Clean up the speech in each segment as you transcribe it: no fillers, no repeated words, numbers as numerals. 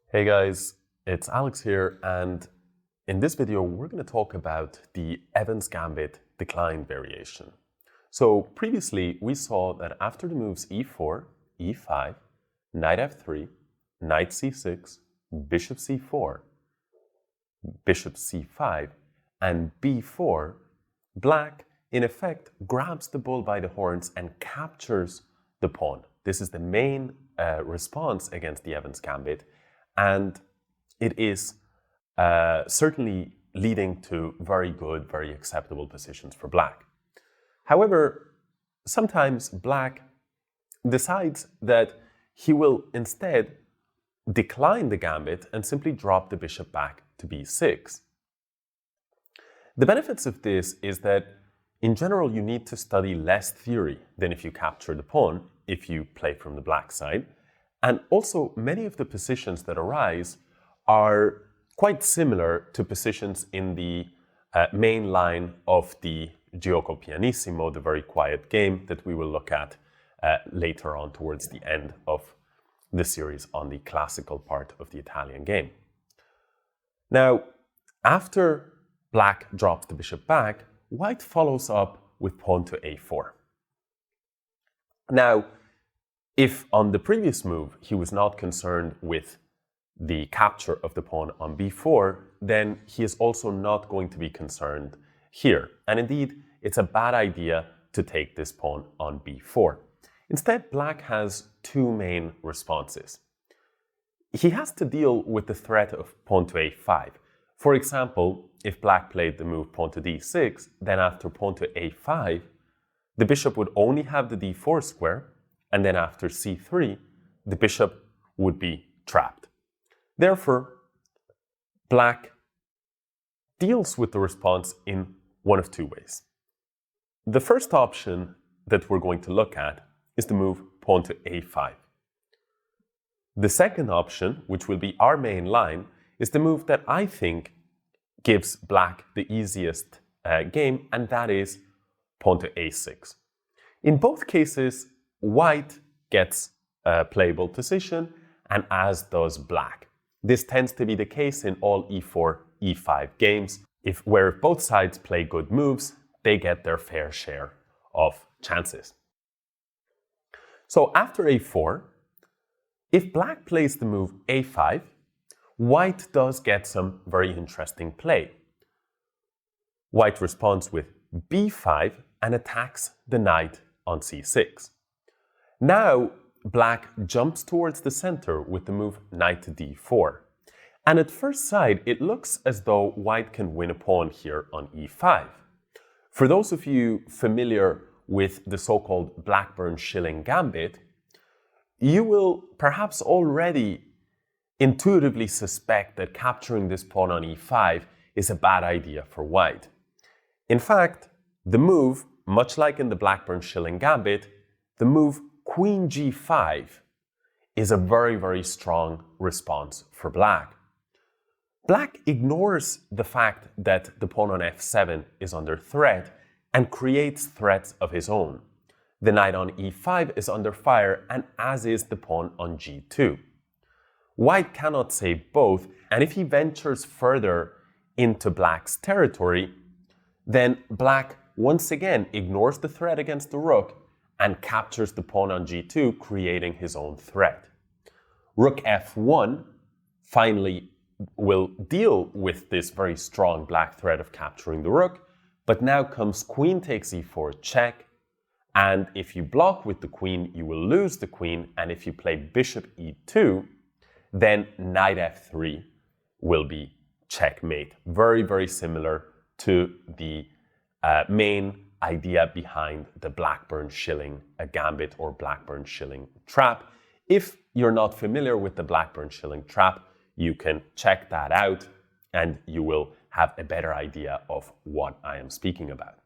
Hey guys, it's Alex here, and in this video we're going to talk about the Evans Gambit decline variation. So previously we saw that after the moves e4, e5, knight f3, knight c6, bishop c4, bishop c5, and b4, black in effect grabs the bull by the horns and captures the pawn. This is the main response against the Evans Gambit. And it is certainly leading to very good, very acceptable positions for black. However, sometimes black decides that he will instead decline the gambit and simply drop the bishop back to b6. The benefits of this is that in general you need to study less theory than if you capture the pawn if you play from the black side. And also, many of the positions that arise are quite similar to positions in the main line of the Gioco Pianissimo, the very quiet game that we will look at later on towards the end of the series on the classical part of the Italian game. Now, after black drops the bishop back, white follows up with pawn to a4. Now, if on the previous move he was not concerned with the capture of the pawn on b4, then he is also not going to be concerned here. And indeed, it's a bad idea to take this pawn on b4. Instead, black has two main responses. He has to deal with the threat of pawn to a5. For example, if black played the move pawn to d6, then after pawn to a5, the bishop would only have the d4 square, and then after c3, the bishop would be trapped. Therefore, black deals with the response in one of two ways. The first option that we're going to look at is the move pawn to a5. The second option, which will be our main line, is the move that I think gives black the easiest game, and that is pawn to a6. In both cases, white gets a playable position, and as does black. This tends to be the case in all e4, e5 games, where if both sides play good moves, they get their fair share of chances. So after a4, if black plays the move a5, white does get some very interesting play. White responds with b5 and attacks the knight on c6. Now, black jumps towards the center with the move knight to d4. And at first sight, it looks as though white can win a pawn here on e5. For those of you familiar with the so-called Blackburne-Schilling gambit, you will perhaps already intuitively suspect that capturing this pawn on e5 is a bad idea for white. In fact, the move, much like in the Blackburne-Schilling gambit, the move Queen g5 is a very, very strong response for black. Black ignores the fact that the pawn on f7 is under threat and creates threats of his own. The knight on e5 is under fire, and as is the pawn on g2. White cannot save both, and if he ventures further into black's territory, then black once again ignores the threat against the rook and captures the pawn on g2, creating his own threat. Rook f1 finally will deal with this very strong black threat of capturing the rook, but now comes queen takes e4 check, and if you block with the queen, you will lose the queen, and if you play bishop e2, then knight f3 will be checkmate. Very, very similar to the main idea behind the Blackburne-Schilling gambit or Blackburne-Schilling trap. If you're not familiar with the Blackburne-Schilling trap, you can check that out and you will have a better idea of what I am speaking about.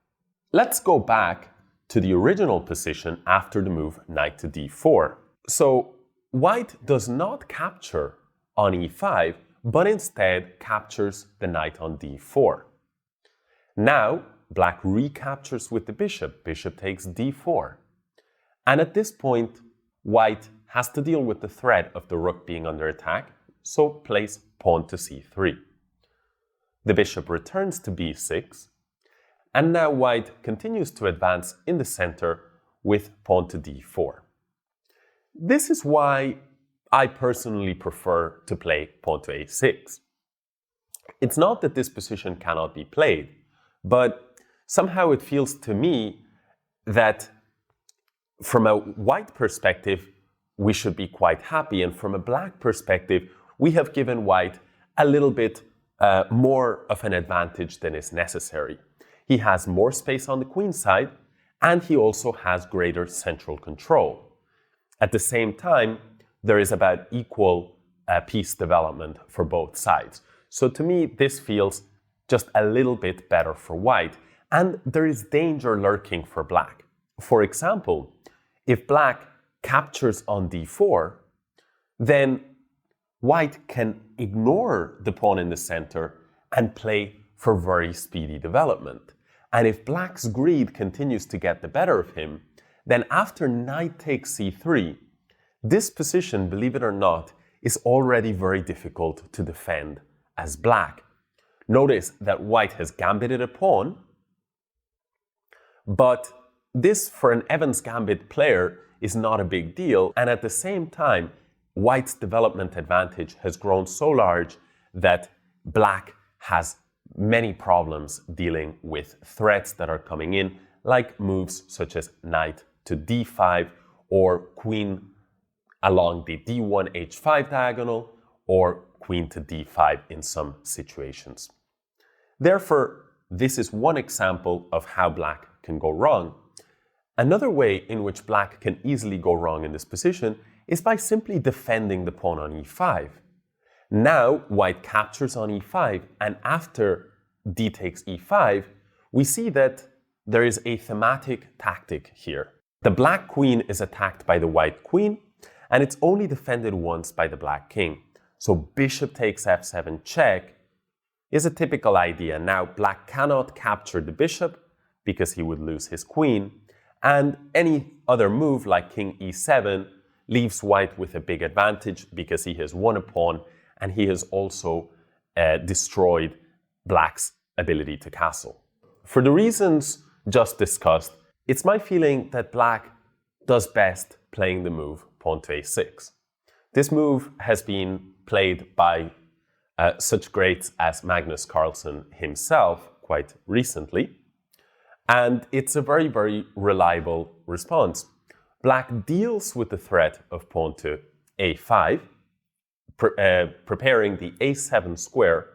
Let's go back to the original position after the move knight to d4. So white does not capture on e5, but instead captures the knight on d4. Now, black recaptures with the bishop. Bishop takes d4. And at this point, white has to deal with the threat of the rook being under attack, so plays pawn to c3. The bishop returns to b6, and now white continues to advance in the center with pawn to d4. This is why I personally prefer to play pawn to a6. It's not that this position cannot be played, but somehow it feels to me that from a white perspective, we should be quite happy, and from a black perspective, we have given white a little bit more of an advantage than is necessary. He has more space on the queen side, and he also has greater central control. At the same time, there is about equal piece development for both sides. So to me, this feels just a little bit better for white, and there is danger lurking for black. For example, if black captures on d4, then white can ignore the pawn in the center and play for very speedy development. And if black's greed continues to get the better of him, then after knight takes c3, this position, believe it or not, is already very difficult to defend as black. Notice that white has gambited a pawn, but this, for an Evans Gambit player, is not a big deal, and at the same time, white's development advantage has grown so large that black has many problems dealing with threats that are coming in, like moves such as knight to d5 or queen along the d1 h5 diagonal or queen to d5 in some situations. Therefore, this is one example of how black can go wrong. Another way in which black can easily go wrong in this position is by simply defending the pawn on e5. Now, white captures on e5, and after d takes e5, we see that there is a thematic tactic here. The black queen is attacked by the white queen, and it's only defended once by the black king. So bishop takes f7 check is a typical idea. Now, black cannot capture the bishop because he would lose his queen, and any other move like king e7 leaves white with a big advantage because he has won a pawn and he has also destroyed black's ability to castle. For the reasons just discussed, it's my feeling that black does best playing the move pawn to a6. This move has been played by such greats as Magnus Carlsen himself quite recently, and it's a very, very reliable response. Black deals with the threat of pawn to a5, preparing the a7 square,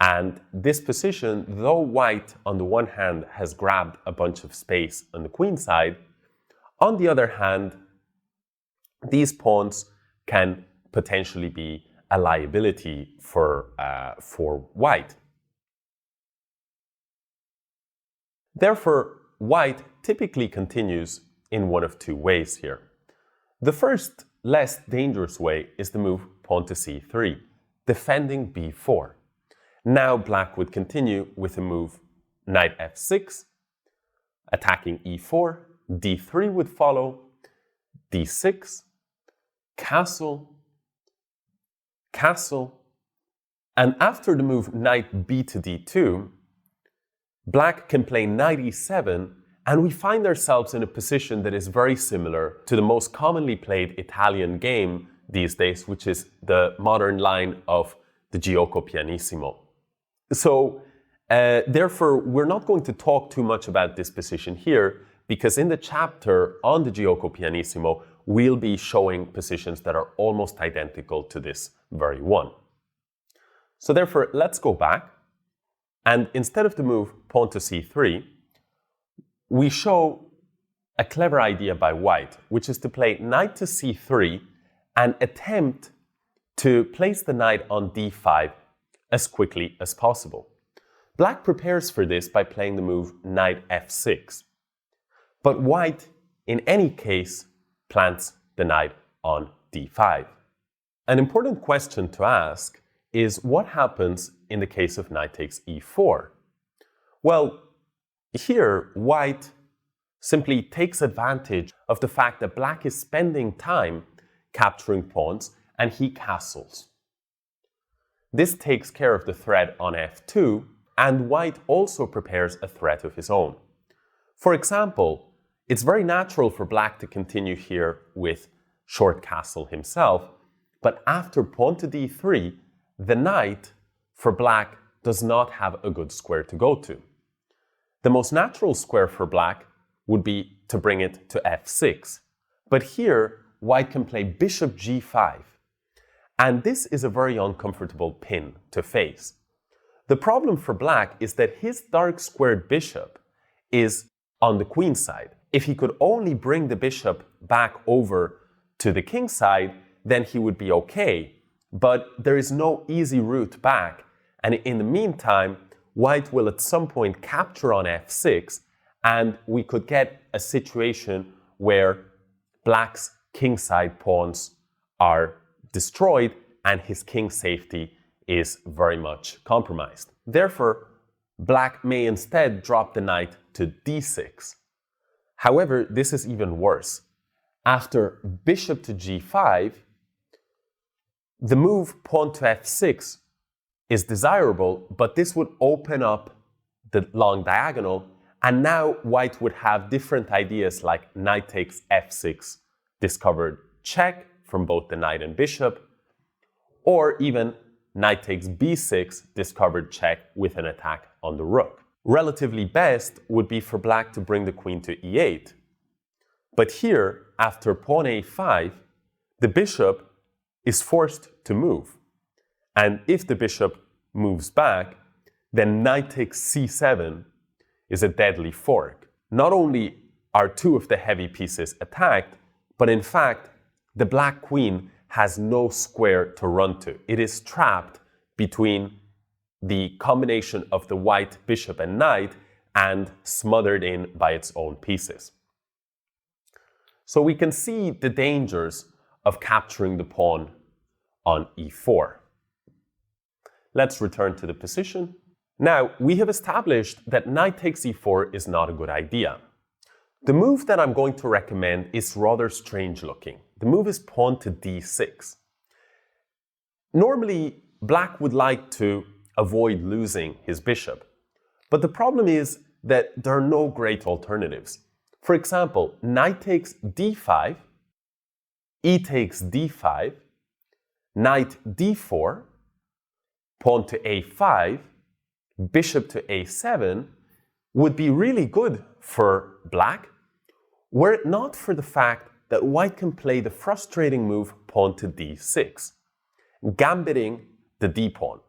and this position, though white on the one hand has grabbed a bunch of space on the queen side, on the other hand, these pawns can potentially be a liability for white. Therefore, white typically continues in one of two ways here. The first, less dangerous way is the move pawn to c3, defending b4. Now black would continue with the move knight f6, attacking e4, d3 would follow, d6, castle, castle, and after the move knight b to d2, black can play knight e7, and we find ourselves in a position that is very similar to the most commonly played Italian game these days, which is the modern line of the Gioco Pianissimo. So, therefore, we're not going to talk too much about this position here, because in the chapter on the Gioco Pianissimo, we'll be showing positions that are almost identical to this very one. So therefore, let's go back, and instead of the move pawn to c3, we show a clever idea by white, which is to play knight to c3 and attempt to place the knight on d5 as quickly as possible. Black prepares for this by playing the move knight f6. But white, in any case, plants the knight on d5. An important question to ask is what happens in the case of knight takes e4? Well, here white simply takes advantage of the fact that black is spending time capturing pawns and he castles. This takes care of the threat on f2, and white also prepares a threat of his own. For example, it's very natural for black to continue here with short castle himself, but after pawn to d3, the knight for black does not have a good square to go to. The most natural square for black would be to bring it to f6, but here white can play bishop g5, and this is a very uncomfortable pin to face. The problem for black is that his dark squared bishop is on the queen side. If he could only bring the bishop back over to the king side, then he would be okay. But there is no easy route back, and in the meantime, white will at some point capture on f6, and we could get a situation where black's kingside pawns are destroyed and his king safety is very much compromised. Therefore, black may instead drop the knight to d6. However, this is even worse. After bishop to g5, the move pawn to f6 is desirable, but this would open up the long diagonal, and now white would have different ideas like knight takes f6, discovered check from both the knight and bishop, or even knight takes b6, discovered check with an attack on the rook. Relatively best would be for black to bring the queen to e8. But here, after pawn a5, the bishop is forced to move. And if the bishop moves back, then knight takes c7 is a deadly fork. Not only are two of the heavy pieces attacked, but in fact, the black queen has no square to run to. It is trapped between the combination of the white bishop and knight and smothered in by its own pieces. So we can see the dangers of capturing the pawn on e4. Let's return to the position. Now, we have established that knight takes e4 is not a good idea. The move that I'm going to recommend is rather strange looking. The move is pawn to d6. Normally, black would like to avoid losing his bishop, but the problem is that there are no great alternatives. For example, knight takes d5, e takes d5, knight d4, pawn to a5, bishop to a7 would be really good for black, were it not for the fact that white can play the frustrating move pawn to d6, gambiting the d-pawn.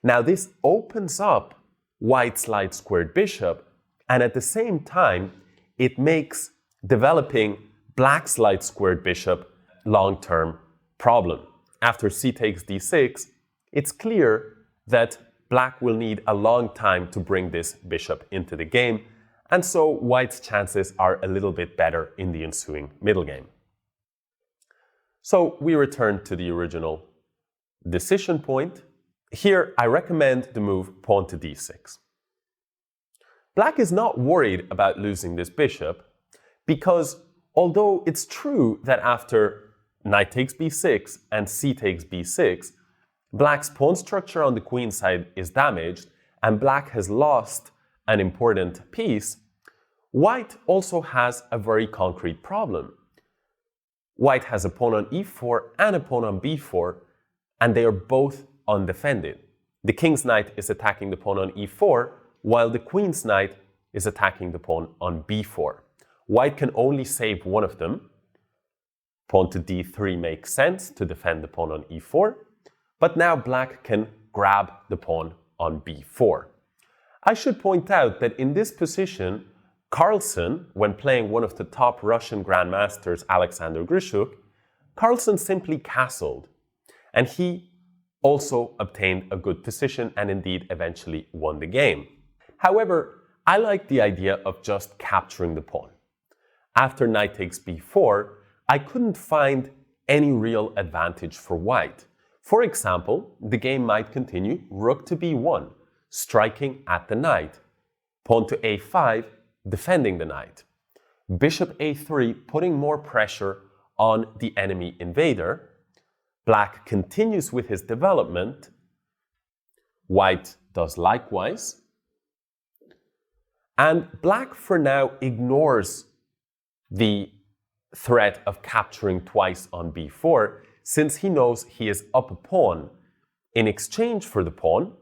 Now this opens up white's light squared bishop, and at the same time, it makes developing black's light squared bishop long-term problem. After c takes d6, it's clear that black will need a long time to bring this bishop into the game, and so white's chances are a little bit better in the ensuing middle game. So we return to the original decision point. Here I recommend the move pawn to d6. Black is not worried about losing this bishop because although it's true that after knight takes b6 and c takes b6, black's pawn structure on the queen side is damaged and black has lost an important piece, white also has a very concrete problem. White has a pawn on e4 and a pawn on b4, and they are both undefended. The king's knight is attacking the pawn on e4, while the queen's knight is attacking the pawn on b4. White can only save one of them. Pawn to d3 makes sense to defend the pawn on e4, but now black can grab the pawn on b4. I should point out that in this position, Carlsen, when playing one of the top Russian grandmasters, Alexander Grishuk, Carlsen simply castled, and he also obtained a good position and indeed eventually won the game. However, I like the idea of just capturing the pawn. After knight takes b4, I couldn't find any real advantage for white. For example, the game might continue rook to b1, striking at the knight, pawn to a5, defending the knight, bishop a3, putting more pressure on the enemy invader. Black continues with his development, White does likewise. And black for now ignores the threat of capturing twice on b4, since he knows he is up a pawn. In exchange for the pawn,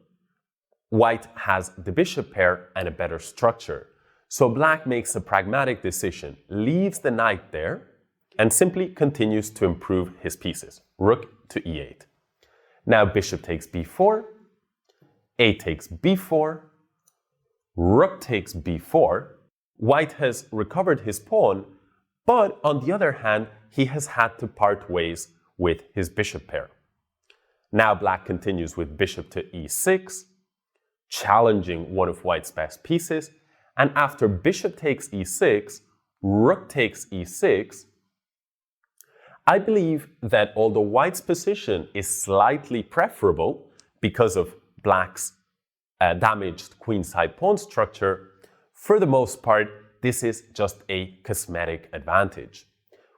white has the bishop pair and a better structure. So black makes a pragmatic decision, leaves the knight there, and simply continues to improve his pieces. Rook to e8. Now bishop takes b4, a takes b4, rook takes b4. White has recovered his pawn, but on the other hand, he has had to part ways with his bishop pair. Now black continues with bishop to e6, challenging one of white's best pieces, and after bishop takes e6, rook takes e6, I believe that although white's position is slightly preferable because of black's damaged queenside pawn structure, for the most part, this is just a cosmetic advantage.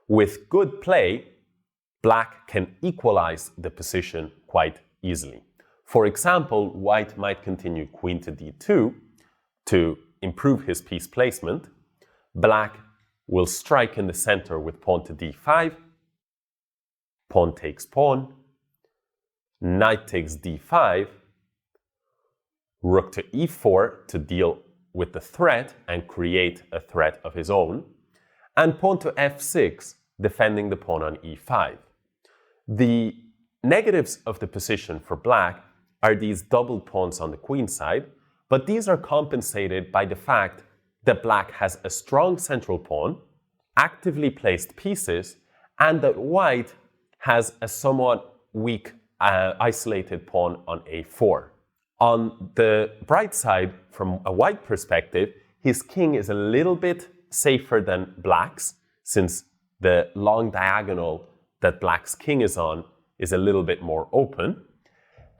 With good play, black can equalize the position quite easily. For example, white might continue queen to d2 to improve his piece placement. Black will strike in the center with pawn to d5, pawn takes pawn, knight takes d5, rook to e4 to deal with the threat and create a threat of his own, and pawn to f6, defending the pawn on e5. The negatives of the position for black are these doubled pawns on the queen side, but these are compensated by the fact that black has a strong central pawn, actively placed pieces, and that white has a somewhat weak isolated pawn on a4. On the bright side, from a white perspective, his king is a little bit safer than black's, since the long diagonal that black's king is on is a little bit more open,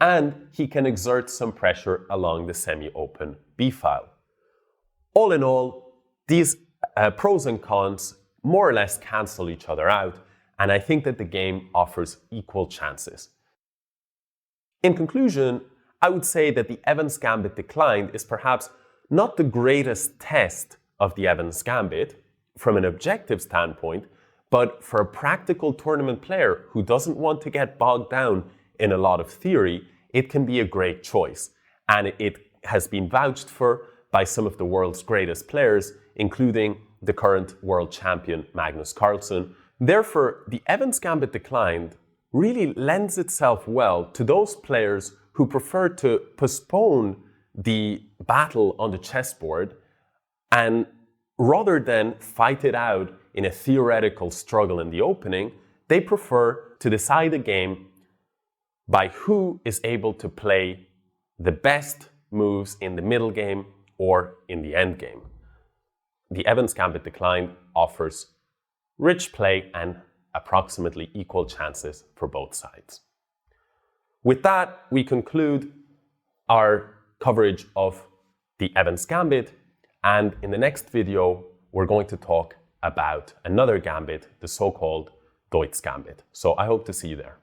and he can exert some pressure along the semi-open b-file. All in all, these pros and cons more or less cancel each other out, and I think that the game offers equal chances. In conclusion, I would say that the Evans Gambit declined is perhaps not the greatest test of the Evans Gambit from an objective standpoint, but for a practical tournament player who doesn't want to get bogged down in a lot of theory, it can be a great choice. And it has been vouched for by some of the world's greatest players, including the current world champion Magnus Carlsen. Therefore, the Evans Gambit declined really lends itself well to those players who prefer to postpone the battle on the chessboard and rather than fight it out in a theoretical struggle in the opening, they prefer to decide a game by who is able to play the best moves in the middle game or in the end game. The Evans Gambit declined offers rich play and approximately equal chances for both sides. With that, we conclude our coverage of the Evans Gambit, and in the next video, we're going to talk about another gambit, the so-called Deutsch Gambit. So I hope to see you there.